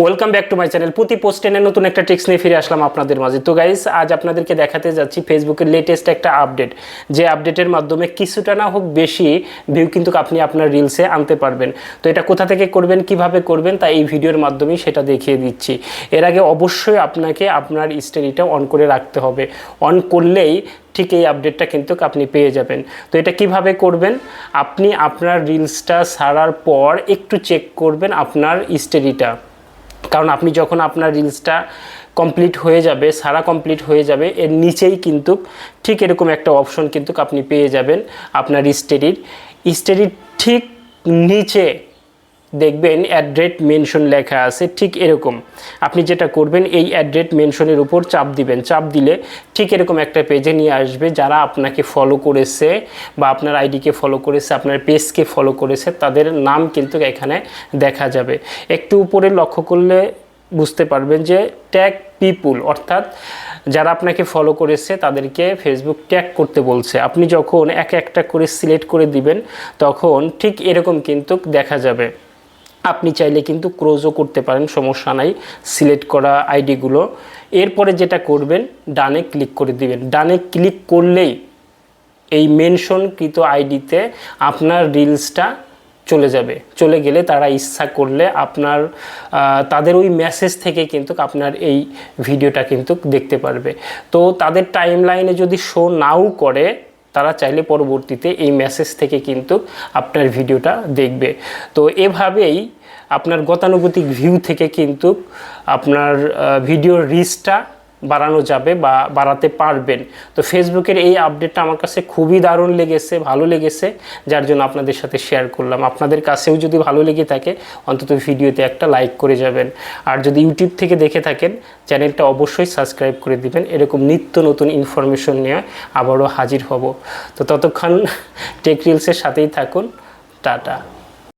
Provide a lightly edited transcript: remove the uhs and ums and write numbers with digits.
Welcome back to my channel. প্রতি পোস্টে নতুন একটা টিপস নিয়ে ফিরে আসলাম আপনাদের মাঝে। তো গাইস, আজ আপনাদেরকে দেখাতে যাচ্ছি ফেসবুকের লেটেস্ট একটা আপডেট, যে আপডেটের মাধ্যমে কিছুটা না হোক বেশি ভিউ কিন্তু আপনি আপনার রিলসে আনতে পারবেন। তো এটা কোথা থেকে করবেন, কিভাবে করবেন, তা এই ভিডিওর মাধ্যমেই সেটা দেখিয়ে দিচ্ছি। এর আগে অবশ্যই আপনাকে আপনার স্টোরিটা অন করে রাখতে হবে। অন করলেই ঠিক এই আপডেটটা কিন্তু আপনি পেয়ে যাবেন। তো এটা কিভাবে করবেন, আপনি আপনার রিলসটা ছাড়ার পর একটু চেক করবেন আপনার স্টোরিটা। কারণ আপনি যখন আপনার রিলসটা কমপ্লিট হয়ে যাবে, সারা কমপ্লিট হয়ে যাবে, এর নিচেই কিন্তু ঠিক এরকম একটা অপশন কিন্তু আপনি পেয়ে যাবেন। আপনার স্টোরির ঠিক নিচে দেখবেন অ্যাড্রেট মেনশন লেখা আছে, ঠিক এরকম। আপনি যেটা করবেন, এই অ্যাড্রেট মেনশনের উপর চাপ দিবেন। চাপ দিলে ঠিক এরকম একটা পেজে নিয়ে আসবে। যারা আপনাকে ফলো করেছে বা আপনার আইডিকে ফলো করেছে, আপনার পেজকে ফলো করেছে, তাদের নাম কিন্তু এখানে দেখা যাবে। একটু উপরে লক্ষ্য করলে বুঝতে পারবেন যে ট্যাগ পিপুল, অর্থাৎ যারা আপনাকে ফলো করেছে তাদেরকে ফেসবুক ট্যাগ করতে বলছে। আপনি যখন একটা করে সিলেক্ট করে দিবেন, তখন ঠিক এরকম কিন্তু দেখা যাবে। আপনি চাইলে কিন্তু ক্লোজও করতে পারেন, সমস্যা নাই, সিলেক্ট করা আইডিগুলো। এরপরে যেটা করবেন, ডানে ক্লিক করে দিবেন। ডানে ক্লিক করলেই এই মেনশনকৃত আইডিতে আপনার রিলসটা চলে যাবে। চলে গেলে তারা ইচ্ছা করলে আপনার তাদের ওই মেসেজ থেকে কিন্তু আপনার এই ভিডিওটা কিন্তু দেখতে পারবে। তো তাদের টাইম লাইনে যদি শো নাও করে, তারা চাইলে পরবর্তীতে এই মেসেজ থেকে কিন্তু আপনার ভিডিওটা দেখবে। তো এভাবেই আপনার গতানুগতিক ভিউ থেকে কিন্তু আপনার ভিডিওর রিচটা বাড়ানো যাবে বা বাড়াতে পারবেন। তো ফেসবুকের এই আপডেটটা আমার কাছে খুবই দারুণ লেগেছে, ভালো লেগেছে, যার জন্য আপনাদের সাথে শেয়ার করলাম। আপনাদের কাছেও যদি ভালো লেগে থাকে, অন্তত ভিডিওতে একটা লাইক করে যাবেন। আর যদি ইউটিউব থেকে দেখে থাকেন, চ্যানেলটা অবশ্যই সাবস্ক্রাইব করে দিবেন। এরকম নিত্য নতুন ইনফরমেশন নিয়ে আবারও হাজির হব। তো ততক্ষণ টেক রিলসের সাথেই থাকুন। টাটা।